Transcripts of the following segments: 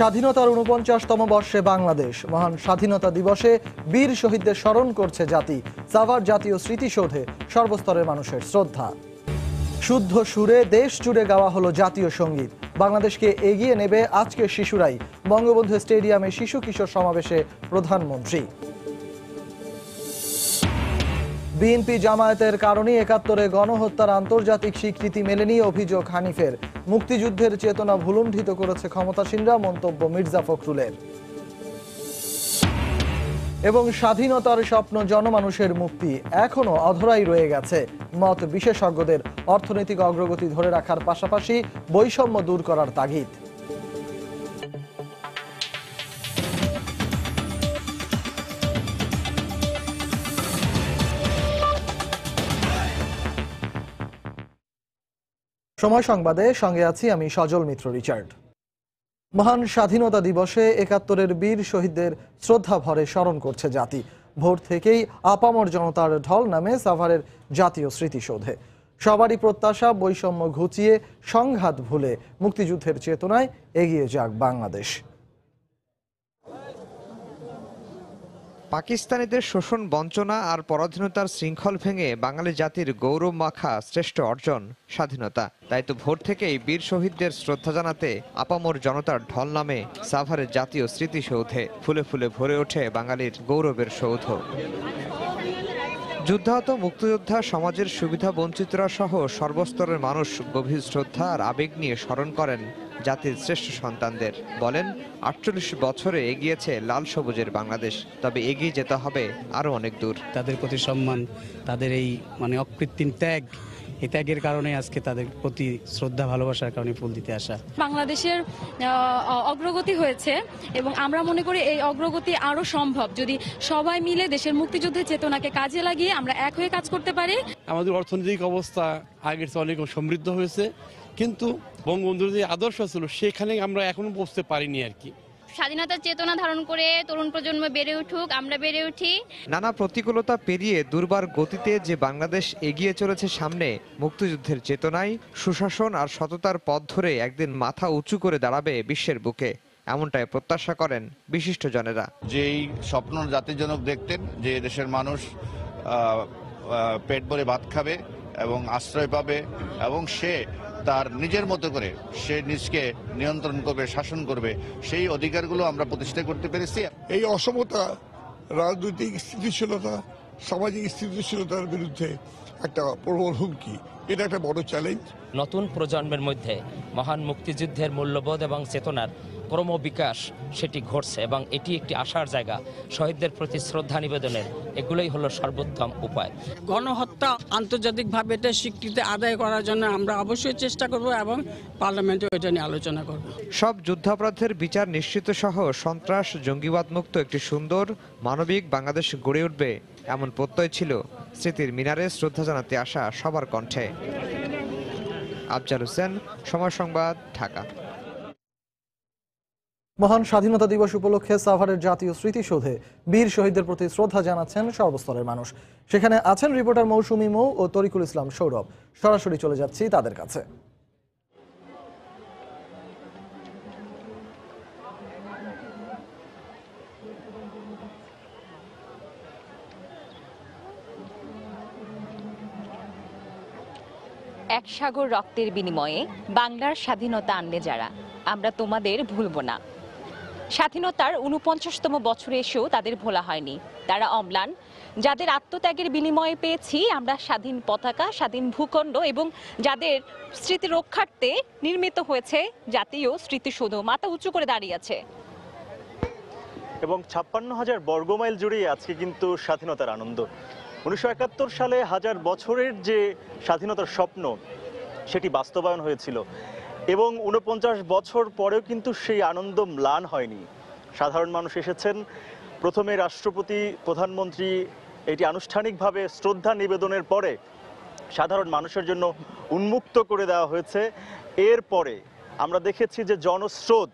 স্বাধীনতার ৪৯তম বর্ষে বাংলাদেশ মহান স্বাধীনতা দিবসে বীর শহীদদের স্মরণ করছে জাতি। সাভার জাতীয় স্মৃতিসৌধে সর্বস্তরের মানুষের শ্রদ্ধা। শুদ্ধ সুরে দেশ জুড়ে গাওয়া হলো জাতীয় সঙ্গীত। বাংলাদেশকে এগিয়ে নেবে আজকের শিশুরাই। বঙ্গবন্ধু স্টেডিয়ামে শিশু কিশোর সমাবেশে প্রধানমন্ত্রী। বিএনপি জামায়াতের কারণে ৭১-এ গণহত্যার আন্তর্জাতিক স্বীকৃতি মেলেনি অভিযোগ হানিফের। মুক্তিযুদ্ধের চেতনা ভুলুণ্ঠিত করেছে ক্ষমতাসীনরা, মন্তব্য মির্জা ফখরুলের। এবং স্বাধীনতার স্বপ্ন জনমানুষের মুক্তি এখনো অধরাই রয়ে গেছে মত বিশেষজ্ঞদের। অর্থনৈতিক অগ্রগতি ধরে রাখার পাশাপাশি বৈষম্য দূর করার তাগিদ। সময় সংবাদে সঙ্গে আছি আমি সজল মিত্র রিচার্ড। মহান স্বাধীনতা দিবসে ৭১-এর বীর শহীদদের শ্রদ্ধা ভরে স্মরণ করছে জাতি। ভোর থেকেই আপামর জনতার ঢল নামে সাভারের জাতীয় স্মৃতিসৌধে। সবারই প্রত্যাশা বৈষম্য ঘুচিয়ে সংঘাত ভুলে মুক্তিযুদ্ধের চেতনায় এগিয়ে যাক বাংলাদেশ। পাকিস্তানিদের শোষণ, বঞ্চনা আর পরাধীনতার শৃঙ্খল ভেঙে বাঙালি জাতির গৌরব মাখা শ্রেষ্ঠ অর্জন স্বাধীনতা। তাই তো ভোর থেকেই বীর শহীদদের শ্রদ্ধা জানাতে আপামর জনতার ঢল নামে সাভারের জাতীয় স্মৃতিসৌধে। ফুলে ফুলে ভরে ওঠে বাঙালির গৌরবের সৌধ। যুদ্ধাহত মুক্তিযোদ্ধা, সমাজের সুবিধা বঞ্চিতরা সহ সর্বস্তরের মানুষ গভীর শ্রদ্ধা আর আবেগ নিয়ে স্মরণ করেন জাতির শ্রেষ্ঠ সন্তানদের। বলেন ৪৮ বছরে এগিয়েছে লাল সবুজের বাংলাদেশ, তবে এগিয়ে যেতে হবে আরো অনেক দূর। তাদের প্রতি সম্মান, তাদের এই অকৃত্রিম ত্যাগ, এই ত্যাগের কারণে আজকে তাদের প্রতি শ্রদ্ধা ভালোবাসার কারণে ফুল দিতে আসা। বাংলাদেশের অগ্রগতি হয়েছে এবং আমরা মনে করি এই অগ্রগতি আরো সম্ভব যদি সবাই মিলে দেশের মুক্তিযুদ্ধের চেতনাকে কাজে লাগিয়ে আমরা এক হয়ে কাজ করতে পারি। আমাদের অর্থনৈতিক অবস্থা আগের চেয়ে অনেক সমৃদ্ধ হয়েছে, কিন্তু বঙ্গবন্ধুর যে আদর্শ ছিল সেখানে আমরা এখনো পৌঁছতে পারিনি আর কি। স্বাধীনতার চেতনা ধারণ করে তরুণ প্রজন্ম বেড়ে উঠুক, আমরা বেড়ে উঠি। নানা প্রতিকূলতা পেরিয়ে দুর্বার গতিতে যে বাংলাদেশ এগিয়ে চলেছে সামনে, মুক্তিযুদ্ধের চেতনায় সুশাসন আর সততার পথ ধরে একদিন মাথা উঁচু করে দাঁড়াবে বিশ্বের বুকে, এমনটাই প্রত্যাশা করেন বিশিষ্ট জনেরা। যেই স্বপ্ন জাতির জনক দেখতেন যে দেশের মানুষ পেট ভরে ভাত খাবে এবং আশ্রয় পাবে এবং সে তার নিজের মতো করে সে নিজকে নিয়ন্ত্রণ করবে, শাসন করবে, সেই অধিকারগুলো আমরা প্রতিষ্ঠা করতে পেরেছি। এই অসমতা, রাজনৈতিক স্থিতিশীলতা, সামাজিক স্থিতিশীলতার বিরুদ্ধে একটা প্রবল হুমকি। এটা একটা বড় চ্যালেঞ্জ। নতুন প্রজন্মের মধ্যে মহান মুক্তিযুদ্ধের মূল্যবোধ এবং চেতনার ক্রমবিকাশ সেটি ঘটছে এবং এটি একটি আশার জায়গা। শহীদদের প্রতি শ্রদ্ধা নিবেদনের এগুলোই হলো সর্বোত্তম উপায়। গণহত্যা আন্তর্জাতিকভাবে এটা স্বীকৃতি আদায় করার জন্য আমরা অবশ্যই চেষ্টা করব এবং পার্লামেন্টে এটা নিয়ে আলোচনা করব। সব যুদ্ধাপরাধের বিচার নিশ্চিত সহ সন্ত্রাস, জঙ্গিবাদ মুক্ত একটি সুন্দর মানবিক বাংলাদেশ গড়ে উঠবে, এমন প্রত্যয় ছিল স্মৃতির মিনারে শ্রদ্ধা জানাতে আসা সবার কণ্ঠে। আফজাল হোসেন, সময় সংবাদ, ঢাকা। মহান স্বাধীনতা দিবস উপলক্ষে সাভারের জাতীয় স্মৃতিসৌধে বীর শহীদদের প্রতি শ্রদ্ধা জানাচ্ছেন সর্বস্তরের মানুষ। সেখানে আছেন রিপোর্টার মৌসুমী মৌ ও তরিকুল ইসলাম সৌরভ। সরাসরি চলে যাচ্ছি তাদের কাছে। এক সাগর রক্তের বিনিময়ে বাংলার স্বাধীনতা আনলে যারা, আমরা তোমাদের ভুলব না। স্বাধীনতার ৪৯তম বছরে এসেও তাদের ভোলা হয়নি। তারা অম্লান, যাদের আত্মত্যাগের বিনিময়ে পেয়েছি আমরা স্বাধীন পতাকা, স্বাধীন ভূখণ্ড এবং যাদের স্মৃতি রক্ষার্থে নির্মিত হয়েছে জাতীয় স্মৃতিসৌধ, মাথা উঁচু করে দাঁড়িয়ে আছে। এবং ৫৬,০০০ বর্গমাইল জুড়েই আজকে কিন্তু স্বাধীনতার আনন্দ। ১৯৭১ সালে হাজার বছরের যে স্বাধীনতার স্বপ্ন সেটি বাস্তবায়ন হয়েছিল এবং ৪৯ বছর পরেও কিন্তু সেই আনন্দ ম্লান হয়নি। সাধারণ মানুষ এসেছেন, প্রথমে রাষ্ট্রপতি, প্রধানমন্ত্রী এটি আনুষ্ঠানিকভাবে শ্রদ্ধা নিবেদনের পরে সাধারণ মানুষের জন্য উন্মুক্ত করে দেওয়া হয়েছে। এরপরে আমরা দেখেছি যে জনস্রোত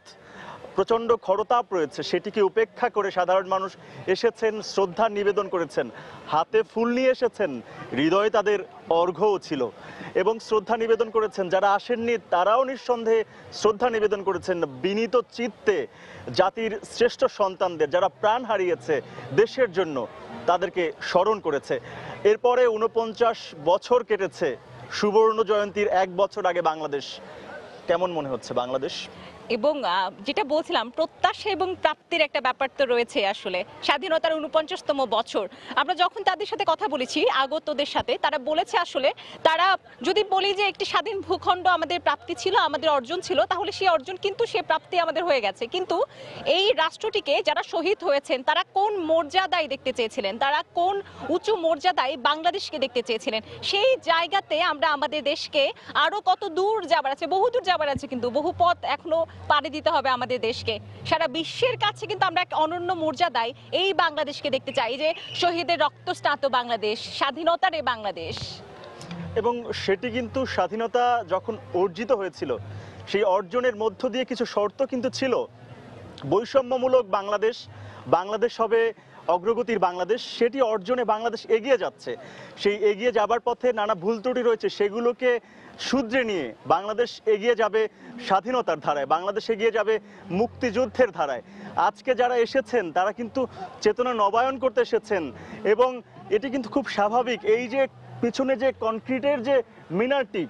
প্রচণ্ড খরতাপ রয়েছে, সেটিকে উপেক্ষা করে সাধারণ মানুষ এসেছেন, শ্রদ্ধা নিবেদন করেছেন, হাতে ফুল নিয়ে এসেছেন, হৃদয়ে তাদের অর্ঘ্যও ছিল এবং শ্রদ্ধা নিবেদন করেছেন। যারা আসেননি তারাও নিঃসন্দেহে শ্রদ্ধা নিবেদন করেছেন বিনীত চিত্তে জাতির শ্রেষ্ঠ সন্তানদের, যারা প্রাণ হারিয়েছে দেশের জন্য, তাদেরকে স্মরণ করেছে। এরপরে ৪৯ বছর কেটেছে, সুবর্ণ জয়ন্তীর ১ বছর আগে বাংলাদেশ। কেমন মনে হচ্ছে বাংলাদেশ? এবং যেটা বলছিলাম, প্রত্যাশা এবং প্রাপ্তির একটা ব্যাপার তো রয়েছে। আসলে স্বাধীনতার ৪৯তম বছর, আমরা যখন তাদের সাথে কথা বলেছি, আগতদের সাথে, তারা বলেছে আসলে তারা যদি বলি যে একটি স্বাধীন ভূখণ্ড আমাদের প্রাপ্তি ছিল, আমাদের অর্জন ছিল, তাহলে সেই অর্জন কিন্তু সে প্রাপ্তি আমাদের হয়ে গেছে। কিন্তু এই রাষ্ট্রটিকে যারা শহীদ হয়েছেন তারা কোন মর্যাদায় দেখতে চেয়েছিলেন, তারা কোন উঁচু মর্যাদায় বাংলাদেশকে দেখতে চেয়েছিলেন, সেই জায়গাতে আমরা আমাদের দেশকে আরো কত দূর যাবার আছে, বহু দূর যাবার আছে, কিন্তু বহু পথ এখনো পাড়ি দিতে হবে আমাদের দেশকে। সারা বিশ্বের কাছে কিন্তু আমরা এক অনন্য মর্যাদায় এই বাংলাদেশকে দেখতে চাই, যে শহীদের রক্তস্নাত বাংলাদেশ, স্বাধীনতার এই বাংলাদেশ। এবং সেটি কিন্তু স্বাধীনতা যখন অর্জিত হয়েছিল, সেই অর্জনের মধ্য দিয়ে কিছু শর্ত কিন্তু ছিল। বৈষম্যমূলক বাংলাদেশ, বাংলাদেশ হবে অগ্রগতির বাংলাদেশ, সেটি অর্জনে বাংলাদেশ এগিয়ে যাচ্ছে। সেই এগিয়ে যাবার পথে নানা ভুল ত্রুটি রয়েছে, সেগুলোকে শুধরে নিয়ে বাংলাদেশ এগিয়ে যাবে স্বাধীনতার ধারায়, বাংলাদেশ এগিয়ে যাবে মুক্তিযুদ্ধের ধারায়। আজকে যারা এসেছেন তারা কিন্তু চেতনা নবায়ন করতে এসেছেন এবং এটি কিন্তু খুব স্বাভাবিক। এই যে পিছনে যে কনক্রিটের যে মিনারটি,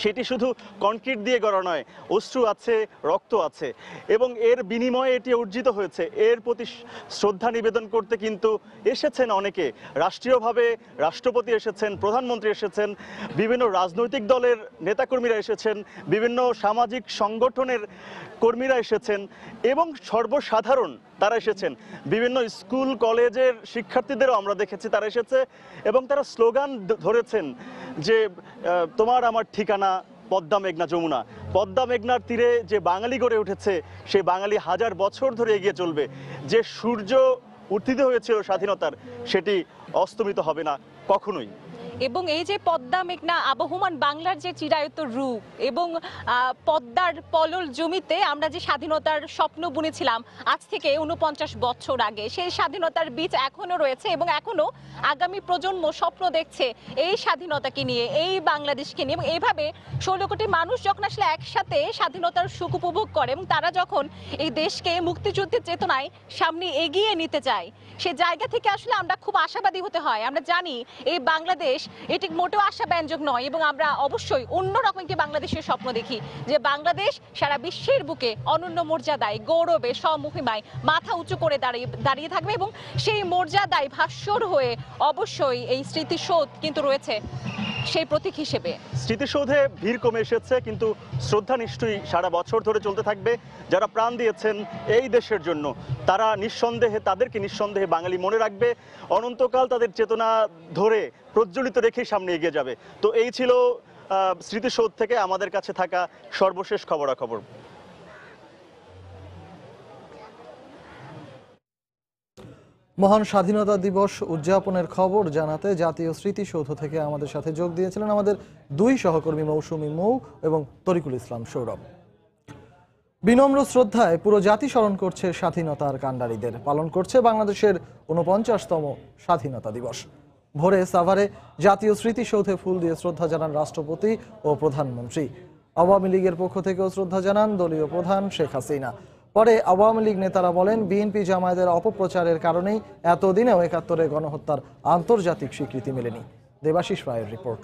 সেটি শুধু কনক্রিট দিয়ে গড়া নয়, অশ্রু আছে, রক্ত আছে এবং এর বিনিময়ে এটি অর্জিত হয়েছে। এর প্রতি শ্রদ্ধা নিবেদন করতে কিন্তু এসেছেন অনেকে, রাষ্ট্রীয়ভাবে রাষ্ট্রপতি এসেছেন, প্রধানমন্ত্রী এসেছেন, বিভিন্ন রাজনৈতিক দলের নেতাকর্মীরা এসেছেন, বিভিন্ন সামাজিক সংগঠনের কর্মীরা এসেছেন এবং সর্বসাধারণ তারা এসেছেন। বিভিন্ন স্কুল কলেজের শিক্ষার্থীদেরও আমরা দেখেছি তারা এসেছে এবং তারা স্লোগান ধরেছেন যে তোমার আমার ঠিকানা পদ্মা মেঘনা যমুনা। পদ্মা মেঘনার তীরে যে বাঙালি গড়ে উঠেছে, সেই বাঙালি হাজার বছর ধরে এগিয়ে চলবে। যে সূর্য উত্থিত হয়েছিল স্বাধীনতার, সেটি অস্তমিত হবে না কখনোই। এবং এই যে পদ্মা মেঘনা আবহমান বাংলার যে চিরায়ত রূপ এবং পদ্মার পলল জমিতে আমরা যে স্বাধীনতার স্বপ্ন বুনেছিলাম আজ থেকে ৪৯ বছর আগে, সেই স্বাধীনতার বীজ এখনো রয়েছে এবং এখনো আগামী প্রজন্ম স্বপ্ন দেখছে এই স্বাধীনতাকে নিয়ে, এই বাংলাদেশকে নিয়ে। এবং এইভাবে ১৬ কোটি মানুষ যখন আসলে একসাথে স্বাধীনতার সুখ উপভোগ করে এবং তারা যখন এই দেশকে মুক্তিযুদ্ধের চেতনায় সামনে এগিয়ে নিতে চায়, সে জায়গা থেকে আসলে আমরা খুব আশাবাদী হতে হয়। আমরা জানি এই বাংলাদেশ এটি মোটেও আশাব্যঞ্জক নয় এবং আমরা অবশ্যই অন্যরকম একটি বাংলাদেশের স্বপ্ন দেখি, যে বাংলাদেশ সারা বিশ্বের বুকে অনন্য মর্যাদায়, গৌরবে, স্বমহিমায় মাথা উঁচু করে দাঁড়িয়ে থাকবে এবং সেই মর্যাদায় ভাস্বর হয়ে অবশ্যই এই স্মৃতিসৌধ কিন্তু রয়েছে সেই প্রতীক হিসেবে। স্মৃতিসৌধে ভিড় কমে এসেছে, কিন্তু শ্রদ্ধা নিশ্চয়ই সারা বছর ধরে চলতে থাকবে। যারা প্রাণ দিয়েছেন এই দেশের জন্য, তারা নিঃসন্দেহে, তাদেরকে নিঃসন্দেহে বাঙালি মনে রাখবে, অনন্তকাল তাদের চেতনা ধরে প্রজ্বলিত রেখে সামনে এগিয়ে যাবে। তো এই ছিল স্মৃতিসৌধ থেকে আমাদের কাছে থাকা সর্বশেষ খবরাখবর। মহান স্বাধীনতা দিবস উদযাপনের খবর জানাতে জাতীয় স্মৃতিসৌধ থেকে আমাদের সাথে যোগ দিয়েছিলেন আমাদের দুই সহকর্মী মৌসুমী মৌ এবং তরিকুল ইসলাম সৌরভ। বিনম্র শ্রদ্ধায় পুরো জাতি স্মরণ করছে স্বাধীনতার কাণ্ডারীদের, পালন করছে বাংলাদেশের ৪৯তম স্বাধীনতা দিবস। ভোরে সাভারে জাতীয় স্মৃতিসৌধে ফুল দিয়ে শ্রদ্ধা জানান রাষ্ট্রপতি ও প্রধানমন্ত্রী। আওয়ামী লীগের পক্ষ থেকেও শ্রদ্ধা জানান দলীয় প্রধান শেখ হাসিনা। পরে আওয়ামী লীগ নেতারা বলেন, বিএনপি জামায়াতের অপপ্রচারের কারণেই এতদিনেও ৭১ গণহত্যার আন্তর্জাতিক স্বীকৃতি মেলেনি। দেবাশিস রায়ের রিপোর্ট।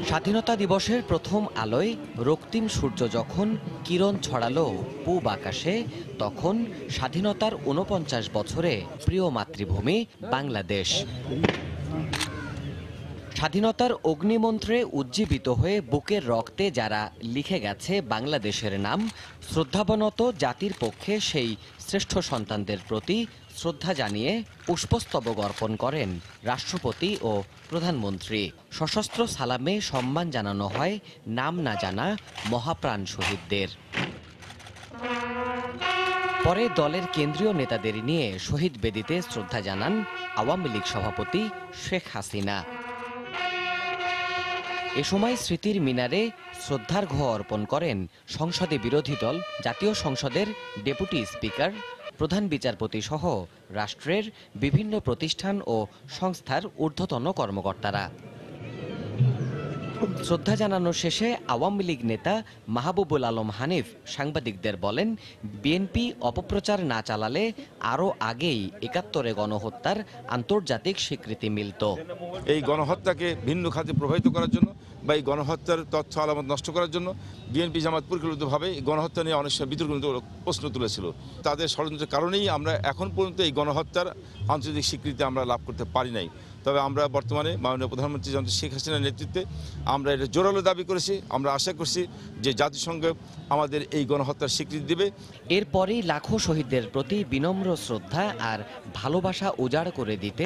স্বাধীনতা দিবসের প্রথম আলোয় রক্তিম সূর্য যখন কিরণ ছড়ালো পূব আকাশে, তখন স্বাধীনতার ৪৯ বছরে প্রিয় মাতৃভূমি বাংলাদেশ। স্বাধীনতার অগ্নিমন্ত্রে উজ্জীবিত হয়ে বুকের রক্তে যারা লিখে গেছে বাংলাদেশের নাম, শ্রদ্ধাবনত জাতির পক্ষে সেই শ্রেষ্ঠ সন্তানদের প্রতি শ্রদ্ধা জানিয়ে পুষ্পস্তবক অর্পণ করেন রাষ্ট্রপতি ও প্রধানমন্ত্রী। সশস্ত্র সালামে সম্মান জানানো হয় নাম না জানা মহাপ্রাণ শহীদদের। পরে দলের কেন্দ্রীয় নেতাদের নিয়ে শহীদ বেদিতে শ্রদ্ধা জানান আওয়ামী লীগ সভাপতি শেখ হাসিনা। এ সময় স্মৃতির মিনারে শ্রদ্ধার্ঘ্য অর্পণ করেন সংসদে বিরোধী দল, জাতীয় সংসদের ডেপুটি স্পিকার, প্রধান বিচারপতি সহ রাষ্ট্রের বিভিন্ন প্রতিষ্ঠান ও সংস্থার ঊর্ধ্বতন কর্মকর্তারা। শ্রদ্ধা জানানো শেষে আওয়ামী লীগ নেতা মাহবুবুল আলম হানিফ সাংবাদিকদের বলেন, বিএনপি অপপ্রচার না চালালে আরও আগেই ৭১ গণহত্যার আন্তর্জাতিক স্বীকৃতি মিলত। এই গণহত্যাকে ভিন্ন খাতে প্রভাবিত করার জন্য বা এই গণহত্যার তথ্য আলামত নষ্ট করার জন্য বিএনপি জামাত পরিকল্পিতভাবে এই গণহত্যা নিয়ে অনেক সময় বিতর্কিত প্রশ্ন তুলেছিল। তাদের ষড়যন্ত্রের কারণেই আমরা এখন পর্যন্ত এই গণহত্যার আন্তর্জাতিক স্বীকৃতি আমরা লাভ করতে পারি নাই। তবে আমরা বর্তমানে মাননীয় প্রধানমন্ত্রী জননেত্রী শেখ হাসিনার নেতৃত্বে আমরা এটা জোরালো দাবি করেছি। আমরা আশা করছি যে জাতিসংঘ আমাদের এই গণহত্যার স্বীকৃতি দেবে। এরপরই লাখো শহীদদের প্রতি বিনম্র শ্রদ্ধা আর ভালোবাসা উজাড় করে দিতে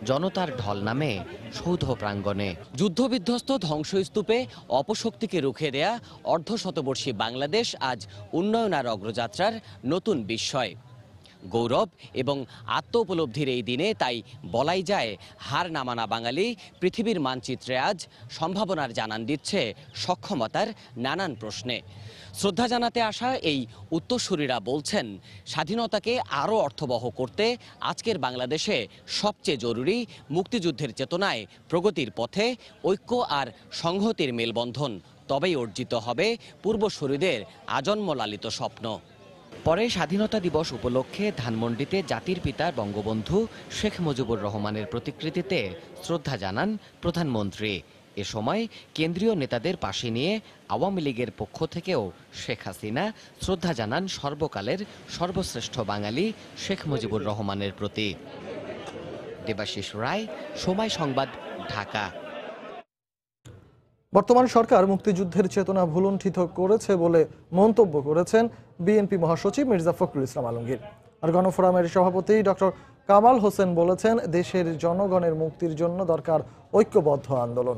জনতার ঢল নামে সৌধ প্রাঙ্গণে। যুদ্ধবিধ্বস্ত ধ্বংসস্তূপে অপশক্তিকে রুখে দেয়া অর্ধশতবর্ষী বাংলাদেশ আজ উন্নয়নের অগ্রযাত্রার নতুন বিস্ময়। গৌরব এবং আত্ম উপলব্ধির এই দিনে তাই বলাই যায়, হার না মানা বাঙালি পৃথিবীর মানচিত্রে আজ সম্ভাবনার জানান দিচ্ছে সক্ষমতার নানান প্রশ্নে। শ্রদ্ধা জানাতে আসা এই উত্তরসূরিরা বলছেন, স্বাধীনতাকে আরও অর্থবহ করতে আজকের বাংলাদেশে সবচেয়ে জরুরি মুক্তিযুদ্ধের চেতনায় প্রগতির পথে ঐক্য আর সংহতির মেলবন্ধন। তবেই অর্জিত হবে পূর্বসূরিদের আজন্ম লালিত স্বপ্ন। পরে স্বাধীনতা দিবস উপলক্ষে ধানমন্ডিতে জাতির পিতা বঙ্গবন্ধু শেখ মুজিবুর রহমানের প্রতিকৃতিতে শ্রদ্ধা জানান প্রধানমন্ত্রী। এ সময় কেন্দ্রীয় নেতাদের পাশে নিয়ে আওয়ামী লীগের পক্ষ থেকেও শেখ হাসিনা শ্রদ্ধা জানান সর্বকালের সর্বশ্রেষ্ঠ বাঙালি শেখ মুজিবুর রহমানের প্রতি। দেবাশিস রায়, সময় সংবাদ, ঢাকা। বর্তমান সরকার মুক্তিযুদ্ধের চেতনা ভুলুণ্ঠিত করেছে বলে মন্তব্য করেছেন বিএনপি মহাসচিব মির্জা ফখরুল ইসলাম আলমগীর। আর গণফোরামের সভাপতি ডক্টর কামাল হোসেন বলেছেন, দেশের জনগণের মুক্তির জন্য দরকার ঐক্যবদ্ধ আন্দোলন।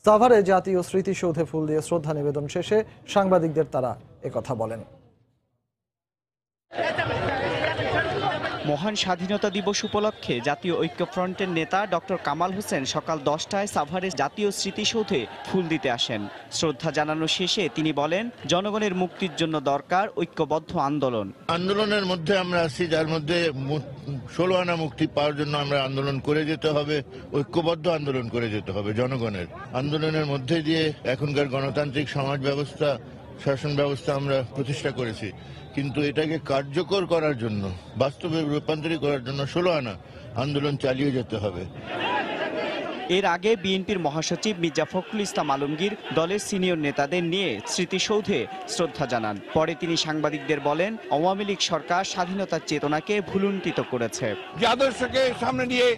সাভারে জাতীয় স্মৃতিসৌধে ফুল দিয়ে শ্রদ্ধা নিবেদন শেষে সাংবাদিকদের তারা একথা বলেন। মহান স্বাধীনতা দিবস উপলক্ষে জাতীয় ঐক্যফ্রন্টের নেতা ডক্টর কামাল হোসেন সকাল 10টায় সাভারে জাতীয় স্মৃতিসৌধে ফুল দিতে আসেন। শ্রদ্ধা জানানো শেষে তিনি বলেন, জনগণের মুক্তির জন্য দরকার ঐক্যবদ্ধ আন্দোলন। আন্দোলনের মধ্যে আমরা আছি, যার মধ্যে 16 আনা মুক্তি পাওয়ার জন্য আমরা আন্দোলন করে যেতে হবে, ঐক্যবদ্ধ আন্দোলন করে যেতে হবে। জনগণের আন্দোলনের মধ্যে দিয়ে এখনকার গণতান্ত্রিক সমাজ ব্যবস্থা, শাসন ব্যবস্থা আমরা প্রতিষ্ঠা করেছি, কিন্তু এটাকে কার্যকর করার জন্য, বাস্তবে রূপান্তরিত করার জন্য 16 আনা আন্দোলন চালিয়ে যেতে হবে। এর আগে বিএনপির মহাসচিব মির্জা ফখরুল ইসলাম আলমগীর দলের সিনিয়র নেতাদের নিয়ে স্মৃতিসৌধে শ্রদ্ধা জানান। পরে তিনি সাংবাদিকদের বলেন, আওয়ামী লীগ সরকার স্বাধীনতার চেতনাকে ভুলুণ্ঠিত করেছে। যে আদর্শকে সামনে নিয়ে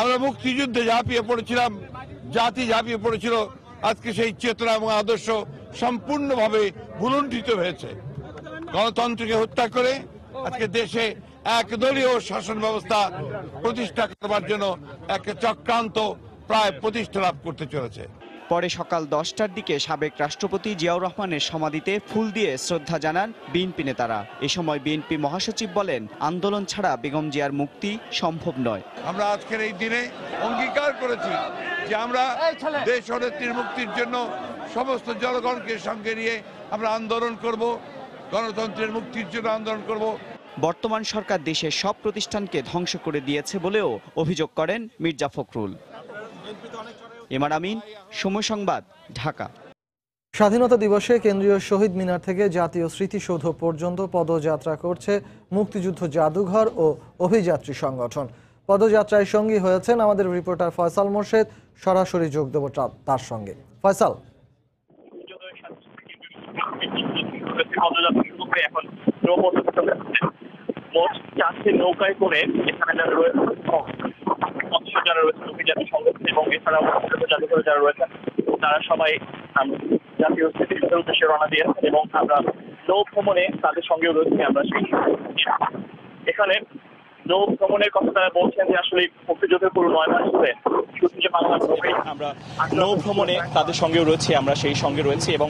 আমরা মুক্তিযুদ্ধে ঝাঁপিয়ে পড়েছিলাম, জাতি ঝাঁপিয়ে পড়েছিল, আজকে সেই চেতনা এবং আদর্শ সম্পূর্ণভাবে ভুলুণ্ঠিত হয়েছে। গণতন্ত্রকে হত্যা করে আজকে দেশে একদলীয় শাসন ব্যবস্থা প্রতিষ্ঠা করবার জন্য এক চক্রান্ত প্রায় প্রতিষ্ঠা লাভ করতে চলেছে। পরে সকাল 10টার দিকে সাবেক রাষ্ট্রপতি জিয়াউর রহমানের সমাধিতে ফুল দিয়ে শ্রদ্ধা জানান বিএনপি নেতারা। এ সময় বিএনপি মহাসচিব বলেন, আন্দোলন ছাড়া বেগম জিয়ার মুক্তি সম্ভব নয়। আমরা আজকের এই দিনে অঙ্গীকার করেছি যে আমরা দেশ ও নেত্রীর মুক্তির জন্য সমস্ত জনগণকে সঙ্গে নিয়ে আমরা আন্দোলন করব, গণতন্ত্রের মুক্তির জন্য আন্দোলন করব। বর্তমান সরকার দেশের সব প্রতিষ্ঠানকে ধ্বংস করে দিয়েছে বলেও অভিযোগ করেন মির্জা ফখরুল। এমআর আমিন, সময় সংবাদ, ঢাকা। স্বাধীনতা দিবসে কেন্দ্রীয় শহীদ মিনার থেকে জাতীয় স্মৃতিসৌধ পর্যন্ত পদযাত্রা করছে মুক্তিযুদ্ধ জাদুঘর ও অভিযাত্রী সংগঠন। পদযাত্রায় সঙ্গী হয়েছেন আমাদের রিপোর্টার ফয়সাল মোর্শেদ। সরাসরি যোগ দেব তার সঙ্গে। ফয়সাল, এখন মোট 4টি নৌকায় করে এখানে যারা রয়েছে, মৎস্য যারা রয়েছে, অভিযাত্রী সংগঠন এবং এছাড়াও জাদুঘরে যারা রয়েছেন, তারা সবাই জাতীয় স্মৃতিসৌধের উদ্দেশ্যে রওনা দিয়েছেন এবং আমরা নৌ ভ্রমণে তাদের সঙ্গেও রয়েছি। আমরা এখানে নৌ ভ্রমণের কথা তারা বলছেন যে আসলে মুক্তিযুদ্ধের পুরো 9 মাস ধরে শুধু যে বাংলা, আমরা নৌ ভ্রমণে তাদের সঙ্গেও রয়েছি, আমরা সেই সঙ্গে রয়েছি এবং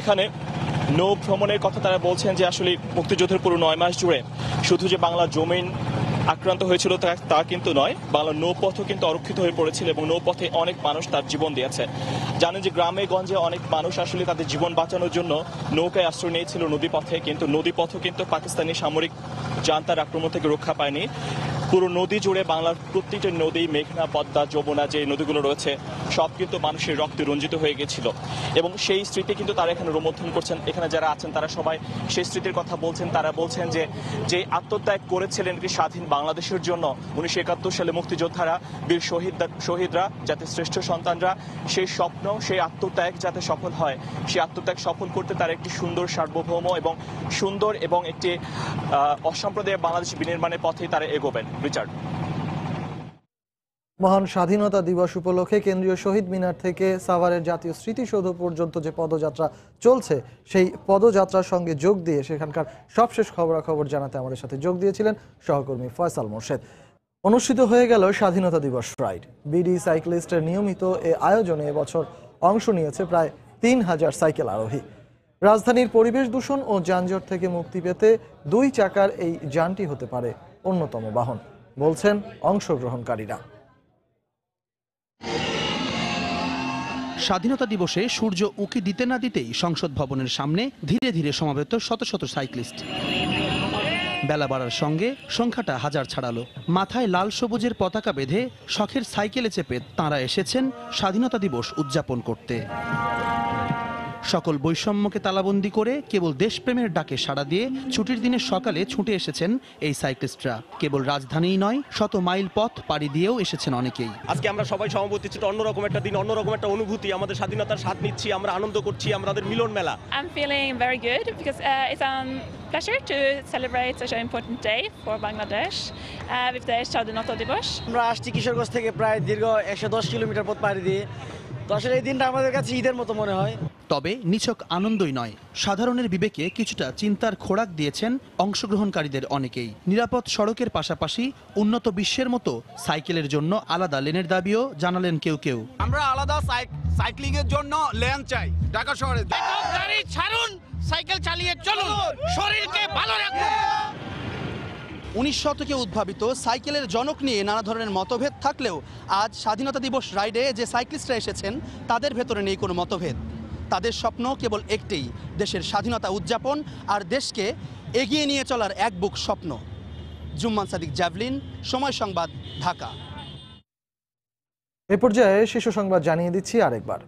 এখানে নৌ ভ্রমণের কথা তারা বলছেন যে আসলে মুক্তিযুদ্ধের পুরো 9 মাস জুড়ে শুধু যে বাংলা জমিন আক্রান্ত হয়েছিল তা কিন্তু নয়, বাংলা নৌপথও কিন্তু অরক্ষিত হয়ে পড়েছিল এবং নৌপথে অনেক মানুষ তার জীবন দিয়েছে। জানেন যে গ্রামে গঞ্জে অনেক মানুষ আসলে তাদের জীবন বাঁচানোর জন্য নৌকায় আশ্রয় নিয়েছিল নদীপথে, কিন্তু নদীপথও কিন্তু পাকিস্তানি সামরিক জান্তার আক্রমণ থেকে রক্ষা পায়নি। পুরো নদী জুড়ে বাংলার প্রত্যেকটা নদী, মেঘনা, পদ্মা, যমুনা যে নদীগুলো রয়েছে সব কিন্তু মানুষের রক্তে রঞ্জিত হয়ে গেছিল এবং সেই স্মৃতি কিন্তু তারা এখানে রোমন্থন করছেন। এখানে যারা আছেন তারা সবাই সেই স্মৃতির কথা বলছেন। তারা বলছেন যে আত্মত্যাগ করেছিলেন একটি স্বাধীন বাংলাদেশের জন্য 1971 সালে মুক্তিযোদ্ধারা, বীর শহীদরা, যাতে শ্রেষ্ঠ সন্তানরা, সেই স্বপ্ন, সেই আত্মত্যাগ যাতে সফল হয়, সেই আত্মত্যাগ সফল করতে তারা একটি সুন্দর সার্বভৌম এবং সুন্দর এবং একটি অসাম্প্রদায়িক বাংলাদেশ বিনির্মাণের পথে তারা এগোবেন। রিচার্ড। মহান স্বাধীনতা দিবস উপলক্ষে কেন্দ্রীয় শহীদ মিনার থেকে সাভারের জাতীয় স্মৃতিসৌধ পর্যন্ত যে পদযাত্রা চলছে, সেই পদযাত্রার সঙ্গে যোগ দিয়ে সেখানকার সবশেষ খবরাখবর জানাতে আমাদের সাথে যোগ দিয়েছিলেন সহকর্মী ফয়সাল মোর্শেদ। অনুষ্ঠিত হয়ে গেল স্বাধীনতা দিবস রাইড। বিডি সাইক্লিস্টের নিয়মিত এ আয়োজনে এবছর অংশ নিয়েছে প্রায় 3000 সাইকেল আরোহী। রাজধানীর পরিবেশ দূষণ ও যানজট থেকে মুক্তি পেতে 2 চাকার এই যানটি হতে পারে অন্যতম বাহন, বলছেন অংশগ্রহণকারীরা। স্বাধীনতা দিবসে সূর্য উঁকি দিতে না দিতেই সংসদ ভবনের সামনে ধীরে ধীরে সমাবেত শত শত সাইক্লিস্ট। বেলা বাড়ার সঙ্গে সংখ্যাটা হাজার ছাড়ালো। মাথায় লাল সবুজের পতাকা বেঁধে শখের সাইকেলে চেপে তাঁরা এসেছেন স্বাধীনতা দিবস উদযাপন করতে। সকল বৈষম্যকে তালাবন্দি করে কেবল দেশপ্রেমের ডাকে সাড়া দিয়ে ছুটির দিনের সকালে ছুটে এসেছেন এই সাইক্লিস্টরা। কেবল রাজধানীই নয়, শত মাইল পথ পাড়ি দিয়েও এসেছেন অনেকেই। আজকে আমরা সবাই সমবেত হচ্ছি, অন্যরকম একটা দিন, অন্যরকম একটা অনুভূতি। আমাদের স্বাধীনতার স্বাদ নিচ্ছি, আমরা আনন্দ করছি, আমাদের মিলন মেলা। I'm feeling very good because it's a pleasure to celebrate such an important day for Bangladesh with the স্বাধীনতা দিবস। আমরা আসছি কিশোরগঞ্জ থেকে প্রায় দীর্ঘ 110 কিলোমিটার পথ পাড়ি দিয়ে। তো আসলে এই দিনটা আমাদের কাছে ঈদের মতো মনে হয়। তবে নিছক আনন্দই নয়, সাধারণের বিবেকে কিছুটা চিন্তার খোরাক দিয়েছেন অংশগ্রহণকারীদের অনেকেই। নিরাপদ সড়কের পাশাপাশি উন্নত বিশ্বের মতো সাইকেলের জন্য আলাদা লেনের দাবিও জানালেন কেউ কেউ। আমরা আলাদা সাইক্লিং এর জন্য লেন চাই ঢাকা শহরে। গাড়ি ছাড়ুন, সাইকেল চালিয়ে চলুন, শরীরকে ভালো রাখুন। 19 শতকে উদ্ভাবিত সাইকেলের জনক নিয়ে নানা ধরনের মতভেদ থাকলেও আজ স্বাধীনতা দিবস রাইডে যে সাইক্লিস্টরা এসেছেন তাদের ভেতরে নেই কোনো মতভেদ। তাদের স্বপ্ন কেবল একটাই, দেশের স্বাধীনতা উদযাপন আর দেশকে এগিয়ে নিয়ে চলার এক বুক স্বপ্ন। জুম্মান সাদিক, জ্যাভলিন, সময় সংবাদ, ঢাকা। এ পর্যায়ে শীর্ষ সংবাদ জানিয়ে দিচ্ছি আরেকবার।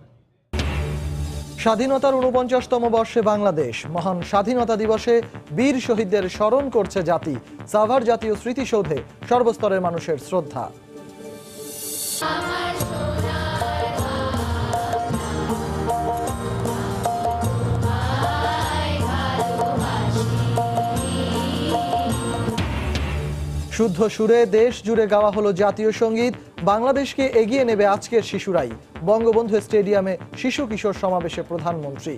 স্বাধীনতার 49তম বর্ষে বাংলাদেশ। মহান স্বাধীনতা দিবসে বীর শহীদদের স্মরণ করছে জাতি। সাভার জাতীয় স্মৃতিসৌধে সর্বস্তরের মানুষের শ্রদ্ধা। শুদ্ধ সুরে দেশ জুড়ে গাওয়া হলো জাতীয় সঙ্গীত। বাংলাদেশকে এগিয়ে নেবে আজকের শিশুরাই। বঙ্গবন্ধু স্টেডিয়ামে শিশু কিশোর সমাবেশে প্রধানমন্ত্রী।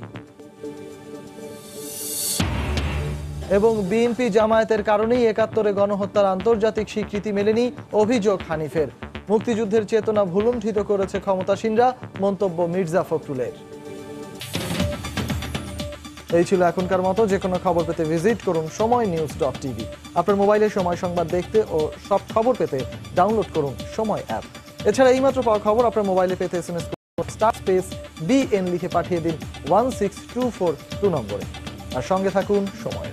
এবং বিএনপি জামায়াতের কারণেই ৭১ গণহত্যার আন্তর্জাতিক স্বীকৃতি মেলেনি, অভিযোগ হানিফের। মুক্তিযুদ্ধের চেতনা ভুলুণ্ঠিত করেছে ক্ষমতাসীনরা, মন্তব্য মির্জা ফখরুলের। এই ছিল এখনকার মতো। যে কোনো খবর পেতে ভিজিট করুন সময়নিউজ.tv। আপনার মোবাইলে সময় সংবাদ দেখতে ও সব খবর পেতে ডাউনলোড করুন সময় অ্যাপ। এছাড়া এইমাত্র পাওয়া খবর আপনার মোবাইলে পেতে SMS *BN লিখে পাঠিয়ে দিন 16242 নম্বরে। আর সঙ্গে থাকুন সময়।